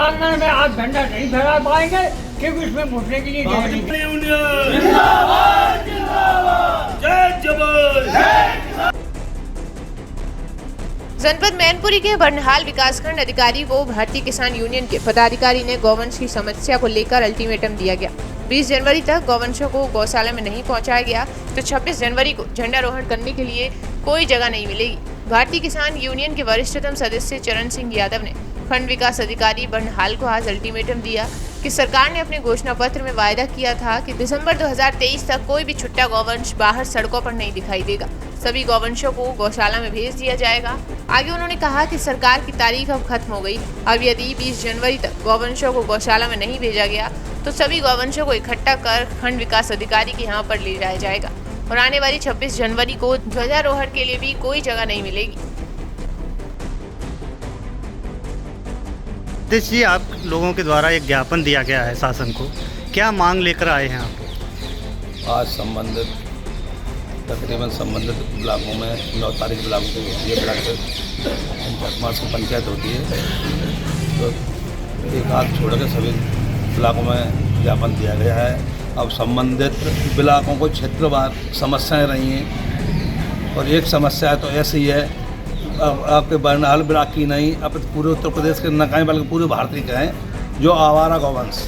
प्रांगण में आप झंडा नहीं फहरा पाएंगे क्योंकि उसमें घुसने के लिए जगह नहीं। जय जवान। जनपद मैनपुरी के बरनहाल विकासखंड अधिकारी को भारतीय किसान यूनियन के पदाधिकारी ने गौवंश की समस्या को लेकर अल्टीमेटम दिया गया। 20 जनवरी तक गौवंशों को गौशाला में नहीं पहुंचाया गया तो 26 जनवरी को झंडारोहण करने के लिए कोई जगह नहीं मिलेगी। भारतीय किसान यूनियन के वरिष्ठतम सदस्य चरण सिंह यादव ने खंड विकास अधिकारी बरनहाल को आज अल्टीमेटम दिया कि सरकार ने अपने घोषणा पत्र में वायदा किया था कि दिसंबर 2023 तक कोई भी छुट्टा गौवंश बाहर सड़कों पर नहीं दिखाई देगा। सभी गौवंशों को गौशाला में भेज दिया जाएगा। आगे उन्होंने कहा कि सरकार की तारीख अब खत्म हो गई। अब यदि 20 जनवरी तक गौवंशों को गौशाला में नहीं भेजा गया तो सभी गौवंशों को इकट्ठा कर खंड विकास अधिकारी के यहाँ पर ले जाया जाएगा और आने वाली 26 जनवरी को ध्वजारोहण के लिए भी कोई जगह नहीं मिलेगी। जी, आप लोगों के द्वारा एक ज्ञापन दिया गया है शासन को, क्या मांग लेकर आए हैं आप? आज संबंधित तकरीबन संबंधित ब्लॉकों में 9 तारीख ब्लॉक को होती है, ब्लॉक पंचायत मार्च की पंचायत होती है, तो एक हाथ छोड़ के सभी ब्लॉकों में ज्ञापन दिया गया है। अब संबंधित ब्लॉकों को क्षेत्रवार समस्याएं रही हैं और एक समस्या तो ऐसी है, अब आपके बरनहाल ब्लॉक की नहीं, अब पूरे उत्तर प्रदेश के न कहें बल्कि पूरे भारत के हैं, जो आवारा गौवंश,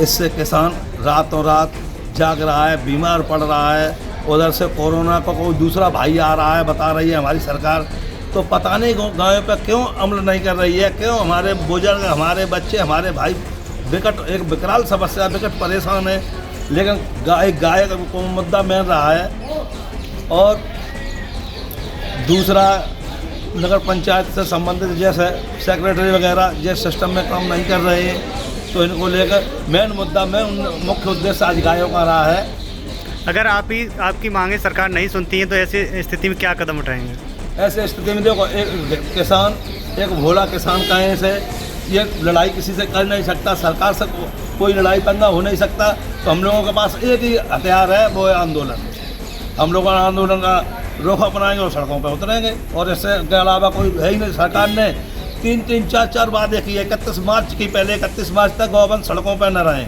इससे किसान रातों रात जाग रहा है, बीमार पड़ रहा है। उधर से कोरोना का कोई दूसरा भाई आ रहा है, बता रही है हमारी सरकार, तो पता नहीं गाँव पर क्यों अमल नहीं कर रही है, क्यों हमारे बुजुर्ग, हमारे बच्चे, हमारे भाई एक विकराल समस्या, विकट परेशान है। लेकिन गाय को मुद्दा मिल रहा है और दूसरा नगर पंचायत से संबंधित जैसे सेक्रेटरी वगैरह जैसे सिस्टम में काम नहीं कर रहे हैं, तो इनको लेकर मेन मुद्दा में मुख्य उद्देश्य आज गायों का रहा है। अगर आपकी मांगे सरकार नहीं सुनती हैं तो ऐसी स्थिति में क्या कदम उठाएंगे? ऐसे स्थिति में देखो, एक किसान, एक भोला किसान कहीं से ये लड़ाई किसी से कर नहीं सकता, सरकार से कोई लड़ाई पंगा हो नहीं सकता, तो हम लोगों के पास एक ही हथियार है, वो है आंदोलन। हम लोग आंदोलन का रोक अपनाएंगे और सड़कों पर उतरेंगे और इससे के अलावा कोई है ही नहीं। सरकार ने 3-3, 4-4 वादे किए। 31 मार्च की पहले 31 मार्च तक गौवंश सड़कों पर न रहें,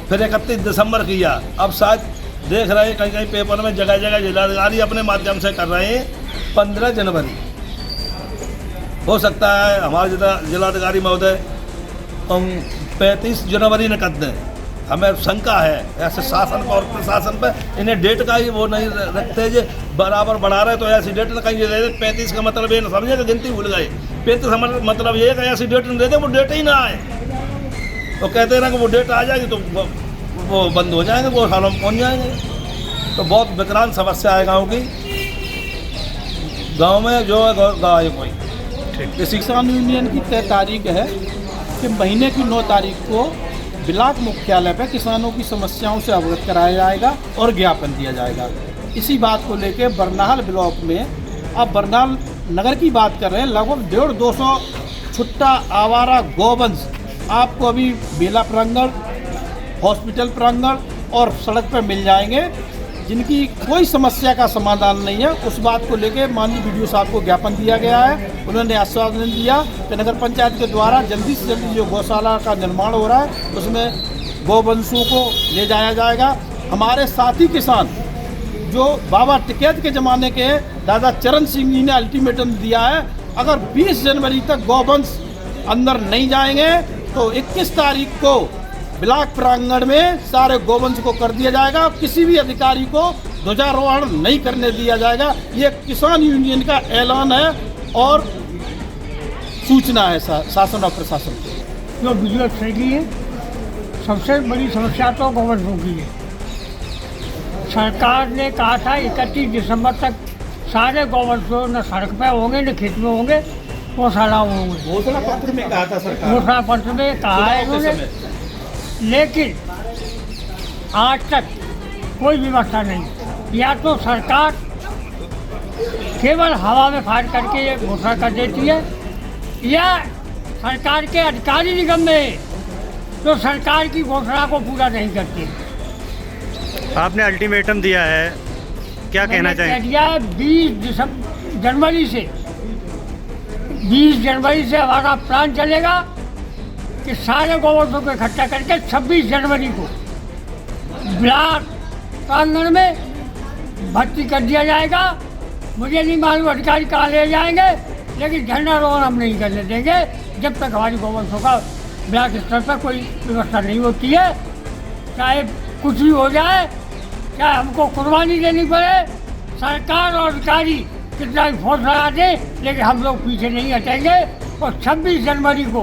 फिर 31 दिसंबर किया। अब शायद देख रहे हैं कहीं कहीं पेपर में जगह जगह जिलाधिकारी अपने माध्यम से कर रहे हैं 15 जनवरी। हो सकता है हमारे जिलाधिकारी महोदय 35 जनवरी न कर दें, हमें शंका है। ऐसे शासन पर और प्रशासन पर इन्हें डेट का ही वो नहीं रखते, जो बराबर बढ़ा रहे तो ऐसी डेट न कहीं दे दे। 35 का मतलब ये न समझे कि गिनती भूल गए, 35 मतलब ये कि ऐसी डेट न दे दे वो डेट ही ना आए, तो कहते ना कि वो डेट आ जाएगी तो वो बंद हो जाएंगे, वो सालों में पहुँच जाएंगे। तो बहुत विकराल समस्या है गाँव की, गाँव में जो है गाँव है कोई। किसान यूनियन की तय तारीख है कि महीने की 9 तारीख को ब्लॉक मुख्यालय पर किसानों की समस्याओं से अवगत कराया जाएगा और ज्ञापन दिया जाएगा। इसी बात को लेकर बरनहाल ब्लॉक में, अब बरनहाल नगर की बात कर रहे हैं, लगभग 150-200 छुट्टा आवारा गौवंश आपको अभी मेला प्रांगण, हॉस्पिटल प्रांगण और सड़क पर मिल जाएंगे, जिनकी कोई समस्या का समाधान नहीं है। उस बात को लेकर माननीय वीडियो साहब को ज्ञापन दिया गया है। उन्होंने आश्वासन दिया कि नगर पंचायत के द्वारा जल्दी से जल्दी जो गौशाला का निर्माण हो रहा है उसमें गौवंशों को ले जाया जाएगा। हमारे साथी किसान जो बाबा टिकैत के ज़माने के दादा चरण सिंह जी ने अल्टीमेटम दिया है, अगर 20 जनवरी तक गौवंश अंदर नहीं जाएंगे तो 21 तारीख को ब्लॉक प्रांगण में सारे गौवंश को कर दिया जाएगा। किसी भी अधिकारी को ध्वजारोहण नहीं करने दिया जाएगा। ये किसान यूनियन का ऐलान है और सूचना है शासन और प्रशासन को। जो बिजली की है सबसे बड़ी समस्या तो गौवंशों की है। सरकार ने कहा था 31 दिसंबर तक सारे गौवंशों न सड़क पे होंगे न खेत में होंगे, गौशाला में होंगे। घोषणा पत्र में कहा था सरकार, घोषणा पत्र में कहा है उन्होंने, लेकिन आज तक कोई व्यवस्था नहीं। या तो सरकार केवल हवा में फाड़ करके ये घोषणा कर देती है, या सरकार के अधिकारी निगम में तो सरकार की घोषणा को पूरा नहीं करती। आपने अल्टीमेटम दिया है, क्या कहना चाहिए? दिया है 20 जनवरी से 20 जनवरी से हमारा प्लान चलेगा कि सारे गोवंशों को इकट्ठा करके 26 जनवरी को ब्लॉक प्रांगण में भर्ती कर दिया जाएगा। मुझे नहीं मालूम अधिकारी कहाँ ले जाएंगे, लेकिन झंडारोहण हम नहीं करने देंगे जब तक हमारी गोवंशों का ब्लॉक स्तर पर कोई व्यवस्था नहीं होती है। चाहे कुछ भी हो जाए, चाहे हमको कुर्बानी देनी पड़े, सरकार और अधिकारी कितना भी फोर्स लगा दे, लेकिन हम लोग पीछे नहीं हटेंगे। और 26 जनवरी को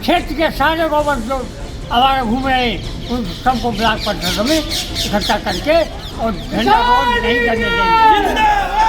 क्षेत्र के सारे गोवंश जो हमारे घूम रहे हैं उन सबको ब्लॉक परिषद में इकट्ठा करके और झंडारोहण नहीं करने देंगे।